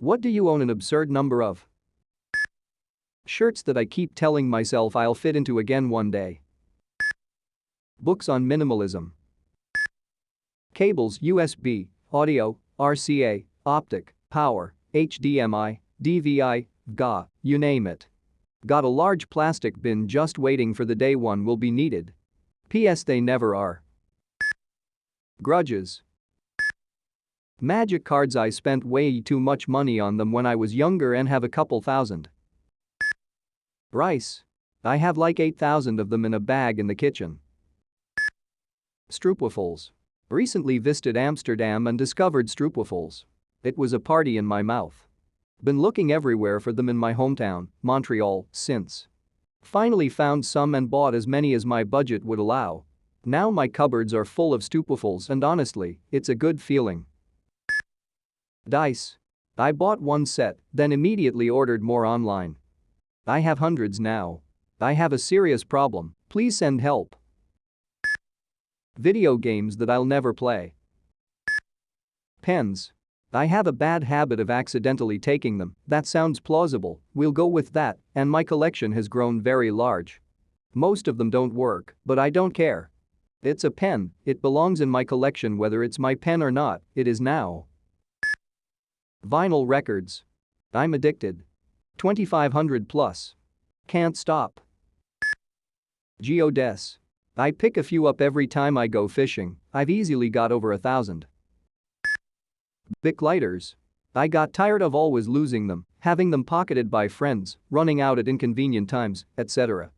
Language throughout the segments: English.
What do you own an absurd number of? Shirts that I keep telling myself I'll fit into again one day. Books on minimalism. Cables USB, audio, RCA, optic, power, HDMI, DVI, GA, you name it. Got a large plastic bin just waiting for the day one will be needed. P.S. They never are. Grudges. Magic cards. I spent way too much money on them when I was younger and have a couple thousand. Rice. I have like 8,000 of them in a bag in the kitchen. Stroopwafels. Recently visited Amsterdam and discovered stroopwafels. It was a party in my mouth. Been looking everywhere for them in my hometown, Montreal, since. Finally found some and bought as many as my budget would allow. Now my cupboards are full of stroopwafels and honestly, it's a good feeling. Dice. I bought one set, then immediately ordered more online. I have hundreds now. I have a serious problem, please send help. Video games that I'll never play. Pens. I have a bad habit of accidentally taking them, that sounds plausible, we'll go with that, and my collection has grown very large. Most of them don't work, but I don't care. It's a pen, it belongs in my collection whether it's my pen or not, it is now. Vinyl records. I'm addicted. 2,500 plus. Can't stop. Geodes. I pick a few up every time I go fishing, I've easily got over 1,000. Bic lighters. I got tired of always losing them, having them pocketed by friends, running out at inconvenient times, etc.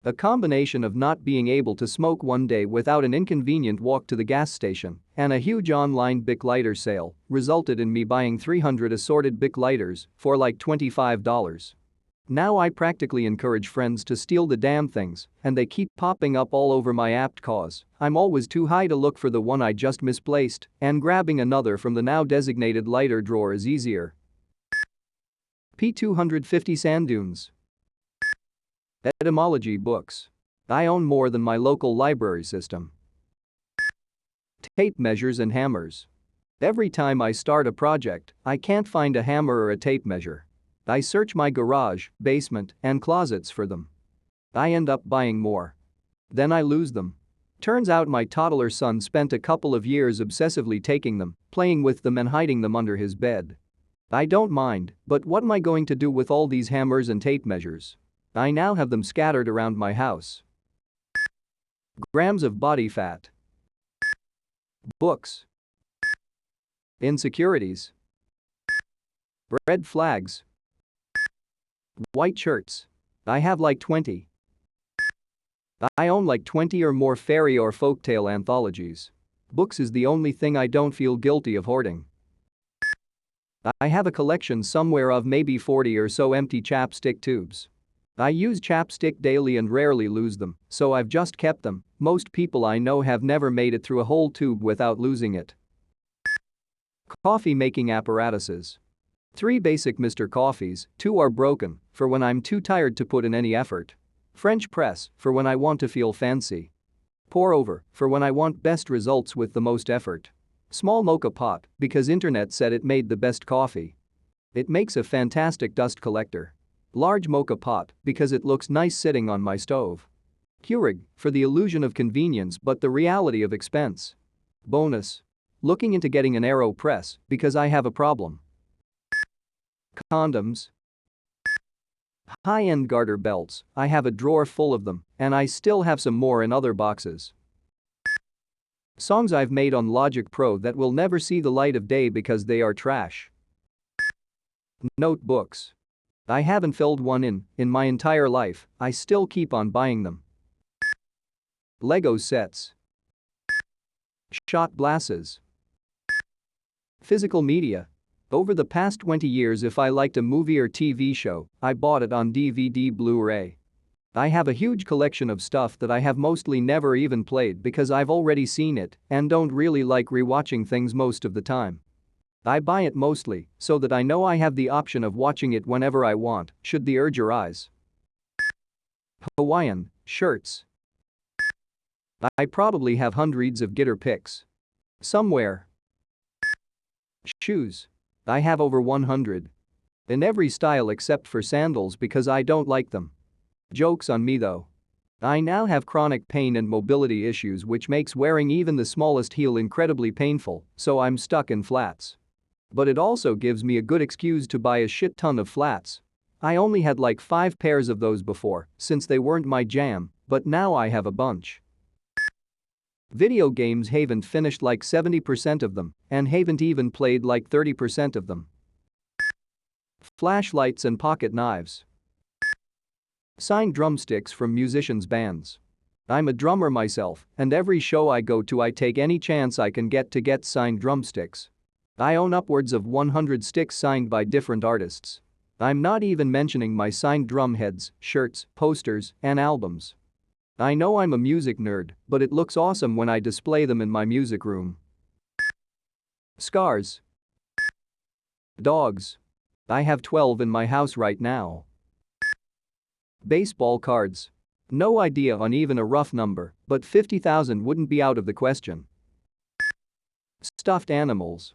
A combination of not being able to smoke one day without an inconvenient walk to the gas station and a huge online Bic lighter sale resulted in me buying 300 assorted Bic lighters for like $25. Now I practically encourage friends to steal the damn things and they keep popping up all over my apt cause. I'm always too high to look for the one I just misplaced and grabbing another from the now designated lighter drawer is easier. P250 sand dunes. Etymology books. I own more than my local library system. Tape measures and hammers. Every time I start a project, I can't find a hammer or a tape measure. I search my garage, basement, and closets for them. I end up buying more. Then I lose them. Turns out my toddler son spent a couple of years obsessively taking them, playing with them and hiding them under his bed. I don't mind, but what am I going to do with all these hammers and tape measures? I now have them scattered around my house. Grams of body fat. Books. Insecurities. Red flags. White shirts. I have like 20. I own like 20 or more fairy or folktale anthologies. Books is the only thing I don't feel guilty of hoarding. I have a collection somewhere of maybe 40 or so empty chapstick tubes. I use chapstick daily and rarely lose them, so I've just kept them. Most people I know have never made it through a whole tube without losing it. Coffee making apparatuses. 3 basic Mr. Coffees, 2 are broken, for when I'm too tired to put in any effort. French press, for when I want to feel fancy. Pour over, for when I want best results with the most effort. Small mocha pot, because internet said it made the best coffee. It makes a fantastic dust collector. Large mocha pot, because it looks nice sitting on my stove. Keurig, for the illusion of convenience but the reality of expense. Bonus. Looking into getting an AeroPress, because I have a problem. Condoms. High-end garter belts, I have a drawer full of them, and I still have some more in other boxes. Songs I've made on Logic Pro that will never see the light of day because they are trash. Notebooks. I haven't filled one in my entire life, I still keep on buying them. Lego sets. Shot glasses. Physical media. Over the past 20 years if I liked a movie or TV show, I bought it on DVD Blu-ray. I have a huge collection of stuff that I have mostly never even played because I've already seen it and don't really like rewatching things most of the time. I buy it mostly so that I know I have the option of watching it whenever I want, should the urge arise. Hawaiian shirts. I probably have hundreds of guitar picks. Somewhere. Shoes. I have over 100. In every style except for sandals because I don't like them. Joke's on me though. I now have chronic pain and mobility issues which makes wearing even the smallest heel incredibly painful, so I'm stuck in flats. But it also gives me a good excuse to buy a shit ton of flats. I only had like 5 pairs of those before, since they weren't my jam, but now I have a bunch. Video games haven't finished like 70% of them, and haven't even played like 30% of them. Flashlights and pocket knives. Signed drumsticks from musicians' bands. I'm a drummer myself, and every show I go to I take any chance I can get to get signed drumsticks. I own upwards of 100 sticks signed by different artists. I'm not even mentioning my signed drum heads, shirts, posters, and albums. I know I'm a music nerd, but it looks awesome when I display them in my music room. Scars. Dogs. I have 12 in my house right now. Baseball cards. No idea on even a rough number, but 50,000 wouldn't be out of the question. Stuffed animals.